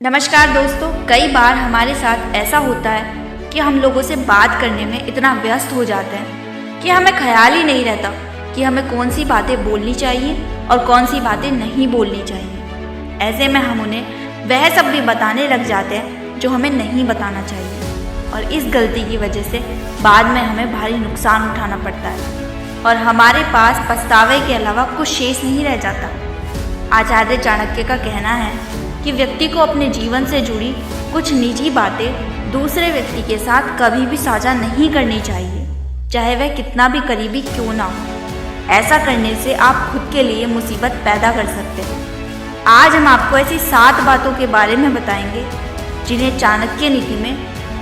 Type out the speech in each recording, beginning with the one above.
नमस्कार दोस्तों। कई बार हमारे साथ ऐसा होता है कि हम लोगों से बात करने में इतना व्यस्त हो जाते हैं कि हमें ख्याल ही नहीं रहता कि हमें कौन सी बातें बोलनी चाहिए और कौन सी बातें नहीं बोलनी चाहिए। ऐसे में हम उन्हें वह सब भी बताने लग जाते हैं जो हमें नहीं बताना चाहिए, और इस गलती की वजह से बाद में हमें भारी नुकसान उठाना पड़ता है और हमारे पास पछतावे के अलावा कुछ शेष नहीं रह जाता। आचार्य चाणक्य का कहना है कि व्यक्ति को अपने जीवन से जुड़ी कुछ निजी बातें दूसरे व्यक्ति के साथ कभी भी साझा नहीं करनी चाहिए, चाहे वह कितना भी करीबी क्यों ना हो। ऐसा करने से आप खुद के लिए मुसीबत पैदा कर सकते हैं। आज हम आपको ऐसी 7 बातों के बारे में बताएंगे जिन्हें चाणक्य नीति में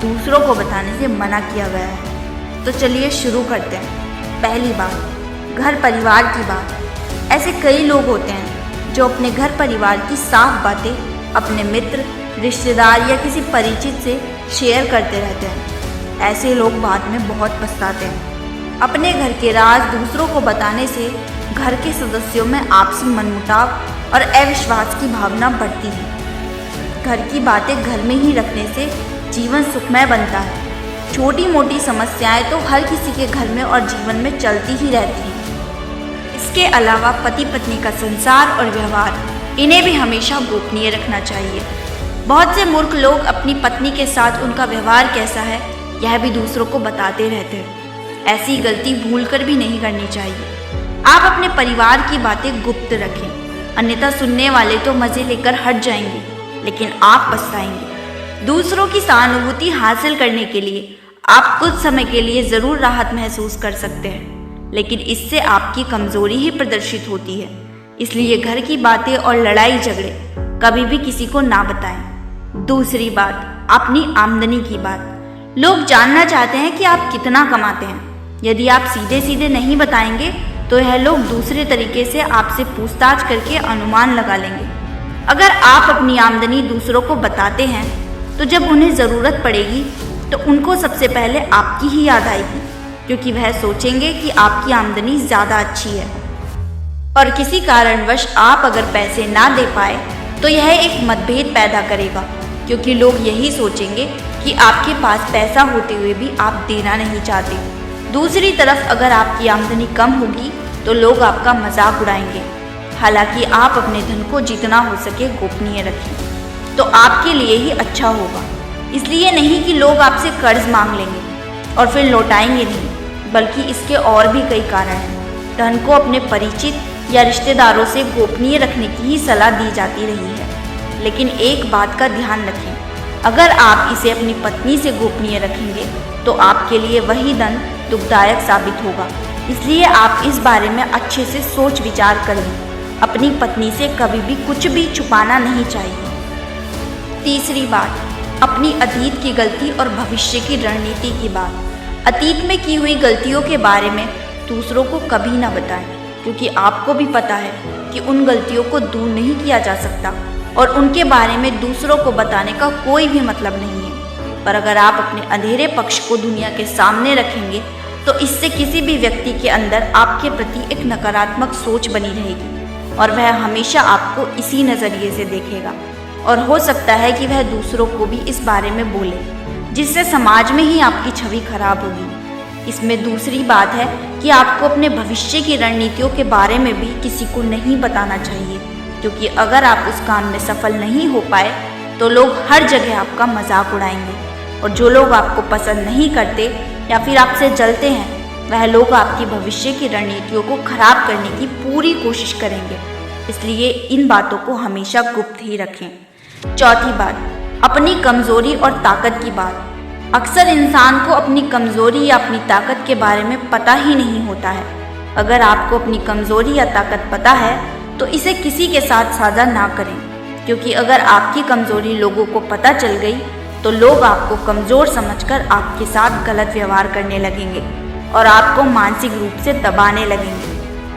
दूसरों को बताने से मना किया गया है। तो चलिए शुरू करते हैं। पहली बात, घर परिवार की बात। ऐसे कई लोग होते हैं जो अपने घर परिवार की साफ बातें अपने मित्र, रिश्तेदार या किसी परिचित से शेयर करते रहते हैं। ऐसे लोग बाद में बहुत पछताते हैं। अपने घर के राज दूसरों को बताने से घर के सदस्यों में आपसी मनमुटाव और अविश्वास की भावना बढ़ती है। घर की बातें घर में ही रखने से जीवन सुखमय बनता है। छोटी मोटी समस्याएं तो हर किसी के घर में और जीवन में चलती ही रहती हैं। इसके अलावा पति पत्नी का संसार और व्यवहार, इन्हें भी हमेशा गोपनीय रखना चाहिए। बहुत से मूर्ख लोग अपनी पत्नी के साथ उनका व्यवहार कैसा है यह भी दूसरों को बताते रहते हैं। ऐसी गलती भूलकर भी नहीं करनी चाहिए। आप अपने परिवार की बातें गुप्त रखें, अन्यथा सुनने वाले तो मजे लेकर हट जाएंगे लेकिन आप पछताएंगे। दूसरों की सहानुभूति हासिल करने के लिए आप कुछ समय के लिए जरूर राहत महसूस कर सकते हैं, लेकिन इससे आपकी कमजोरी ही प्रदर्शित होती है। इसलिए घर की बातें और लड़ाई झगड़े कभी भी किसी को ना बताएं। दूसरी बात, अपनी आमदनी की बात। लोग जानना चाहते हैं कि आप कितना कमाते हैं। यदि आप सीधे सीधे नहीं बताएंगे तो यह लोग दूसरे तरीके से आपसे पूछताछ करके अनुमान लगा लेंगे। अगर आप अपनी आमदनी दूसरों को बताते हैं तो जब उन्हें ज़रूरत पड़ेगी तो उनको सबसे पहले आपकी ही याद आएगी, क्योंकि वह सोचेंगे कि आपकी आमदनी ज़्यादा अच्छी है। और किसी कारणवश आप अगर पैसे ना दे पाए तो यह एक मतभेद पैदा करेगा, क्योंकि लोग यही सोचेंगे कि आपके पास पैसा होते हुए भी आप देना नहीं चाहते। दूसरी तरफ अगर आपकी आमदनी कम होगी तो लोग आपका मजाक उड़ाएंगे। हालांकि आप अपने धन को जितना हो सके गोपनीय रखें तो आपके लिए ही अच्छा होगा। इसलिए नहीं कि लोग आपसे कर्ज मांग लेंगे और फिर लौटाएंगे नहीं, बल्कि इसके और भी कई कारण हैं। धन को अपने परिचित या रिश्तेदारों से गोपनीय रखने की ही सलाह दी जाती रही है, लेकिन एक बात का ध्यान रखें, अगर आप इसे अपनी पत्नी से गोपनीय रखेंगे तो आपके लिए वही धन दुखदायक साबित होगा। इसलिए आप इस बारे में अच्छे से सोच विचार कर लें। अपनी पत्नी से कभी भी कुछ भी छुपाना नहीं चाहिए। तीसरी बात, अपनी अतीत की गलती और भविष्य की रणनीति की बात। अतीत में की हुई गलतियों के बारे में दूसरों को कभी ना बताएं, क्योंकि आपको भी पता है कि उन गलतियों को दूर नहीं किया जा सकता और उनके बारे में दूसरों को बताने का कोई भी मतलब नहीं है। पर अगर आप अपने अंधेरे पक्ष को दुनिया के सामने रखेंगे तो इससे किसी भी व्यक्ति के अंदर आपके प्रति एक नकारात्मक सोच बनी रहेगी और वह हमेशा आपको इसी नज़रिए से देखेगा, और हो सकता है कि वह दूसरों को भी इस बारे में बोले, जिससे समाज में ही आपकी छवि खराब होगी। इसमें दूसरी बात है कि आपको अपने भविष्य की रणनीतियों के बारे में भी किसी को नहीं बताना चाहिए, क्योंकि अगर आप उस काम में सफल नहीं हो पाए तो लोग हर जगह आपका मजाक उड़ाएंगे, और जो लोग आपको पसंद नहीं करते या फिर आपसे जलते हैं वह लोग आपकी भविष्य की रणनीतियों को खराब करने की पूरी कोशिश करेंगे। इसलिए इन बातों को हमेशा गुप्त ही रखें। चौथी बात, अपनी कमजोरी और ताकत की बात। अक्सर इंसान को अपनी कमजोरी या अपनी ताकत के बारे में पता ही नहीं होता है। अगर आपको अपनी कमजोरी या ताकत पता है तो इसे किसी के साथ साझा ना करें, क्योंकि अगर आपकी कमजोरी लोगों को पता चल गई तो लोग आपको कमजोर समझकर आपके साथ गलत व्यवहार करने लगेंगे और आपको मानसिक रूप से दबाने लगेंगे।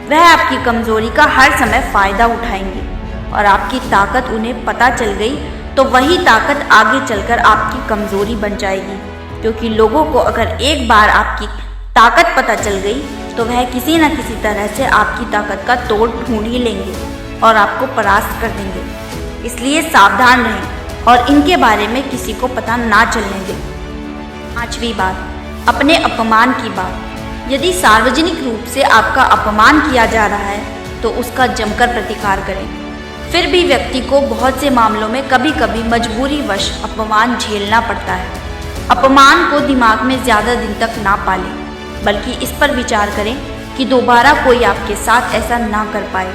वह आपकी कमजोरी का हर समय फायदा उठाएंगे और आपकी ताकत उन्हें पता चल गई तो वही ताकत आगे चलकर आपकी कमजोरी बन जाएगी, क्योंकि लोगों को अगर एक बार आपकी ताकत पता चल गई तो वह किसी न किसी तरह से आपकी ताकत का तोड़ ढूंढ ही लेंगे और आपको परास्त कर देंगे। इसलिए सावधान रहें। और इनके बारे में किसी को पता ना चलने दें। 5वीं बात, अपने अपमान की बात। यदि सार्वजनिक रूप से आपका अपमान किया जा रहा है तो उसका जमकर प्रतिकार करें। फिर भी व्यक्ति को बहुत से मामलों में कभी कभी मजबूरीवश अपमान झेलना पड़ता है। अपमान को दिमाग में ज़्यादा दिन तक ना पालें, बल्कि इस पर विचार करें कि दोबारा कोई आपके साथ ऐसा ना कर पाए।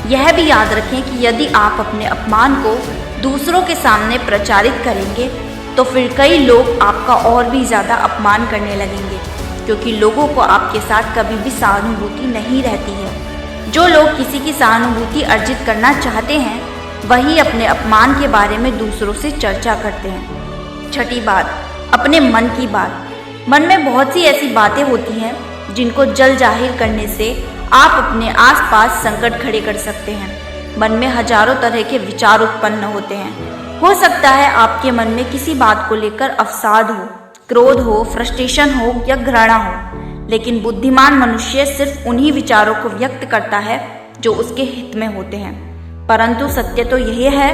यह भी याद रखें कि यदि आप अपने अपमान को दूसरों के सामने प्रचारित करेंगे तो फिर कई लोग आपका और भी ज़्यादा अपमान करने लगेंगे, क्योंकि लोगों को आपके साथ कभी भी सहानुभूति नहीं रहती है। जो लोग किसी की सहानुभूति अर्जित करना चाहते हैं वही अपने अपमान के बारे में दूसरों से चर्चा करते हैं। 6ठी बात, अपने मन की बात। मन में बहुत सी ऐसी बातें होती हैं जिनको जल जाहिर करने से आप अपने आसपास संकट खड़े कर सकते हैं। मन में हजारों तरह के विचार उत्पन्न होते हैं। हो सकता है आपके मन में किसी बात को लेकर अवसाद हो, क्रोध हो, फ्रस्ट्रेशन हो या घृणा हो, लेकिन बुद्धिमान मनुष्य सिर्फ उन्हीं विचारों को व्यक्त करता है जो उसके हित में होते हैं। परंतु सत्य तो यह है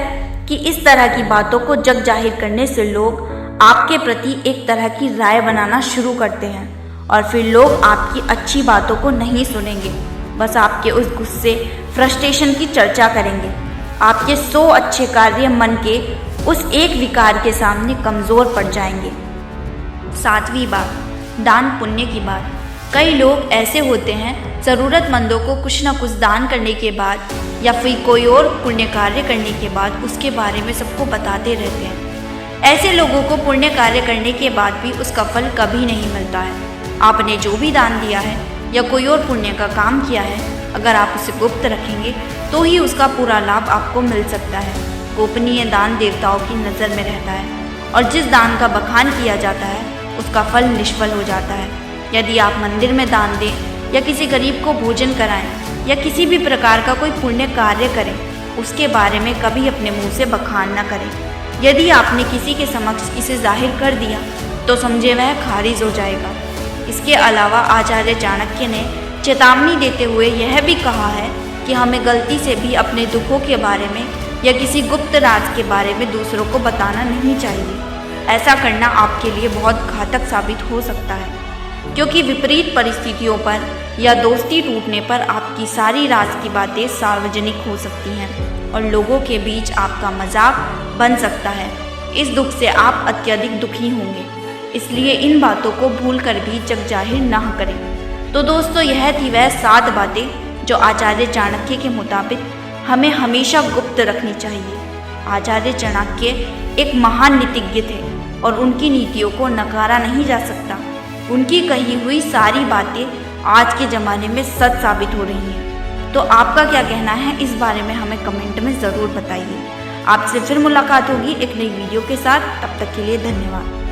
कि इस तरह की बातों को जग जाहिर करने से लोग आपके प्रति एक तरह की राय बनाना शुरू करते हैं और फिर लोग आपकी अच्छी बातों को नहीं सुनेंगे, बस आपके उस गुस्से, फ्रस्ट्रेशन की चर्चा करेंगे। आपके 100 अच्छे कार्य मन के उस एक विकार के सामने कमज़ोर पड़ जाएंगे। 7वीं बात, दान पुण्य की बात। कई लोग ऐसे होते हैं, ज़रूरतमंदों को कुछ न कुछ दान करने के बाद या फिर कोई और पुण्य कार्य करने के बाद उसके बारे में सबको बताते रहते हैं। ऐसे लोगों को पुण्य कार्य करने के बाद भी उसका फल कभी नहीं मिलता है। आपने जो भी दान दिया है या कोई और पुण्य का काम किया है, अगर आप उसे गुप्त रखेंगे तो ही उसका पूरा लाभ आपको मिल सकता है। गोपनीय दान देवताओं की नज़र में रहता है और जिस दान का बखान किया जाता है उसका फल निष्फल हो जाता है। यदि आप मंदिर में दान दें या किसी गरीब को भोजन कराएं या किसी भी प्रकार का कोई पुण्य कार्य करें, उसके बारे में कभी अपने मुंह से बखान न करें। यदि आपने किसी के समक्ष इसे जाहिर कर दिया तो समझे वह खारिज हो जाएगा। इसके अलावा आचार्य चाणक्य ने चेतावनी देते हुए यह भी कहा है कि हमें गलती से भी अपने दुखों के बारे में या किसी गुप्त राज के बारे में दूसरों को बताना नहीं चाहिए। ऐसा करना आपके लिए बहुत घातक साबित हो सकता है, क्योंकि विपरीत परिस्थितियों पर या दोस्ती टूटने पर आपकी सारी राज की बातें सार्वजनिक हो सकती हैं और लोगों के बीच आपका मजाक बन सकता है। इस दुख से आप अत्यधिक दुखी होंगे, इसलिए इन बातों को भूल कर भी जग जाहिर ना करें। तो दोस्तों, यह थी वह 7 बातें जो आचार्य चाणक्य के मुताबिक हमें हमेशा गुप्त रखनी चाहिए। आचार्य चाणक्य एक महान नीतिज्ञ थे और उनकी नीतियों को नकारा नहीं जा सकता। उनकी कही हुई सारी बातें आज के ज़माने में सच साबित हो रही हैं। तो आपका क्या कहना है इस बारे में हमें कमेंट में ज़रूर बताइए। आपसे फिर मुलाकात होगी एक नई वीडियो के साथ। तब तक के लिए धन्यवाद।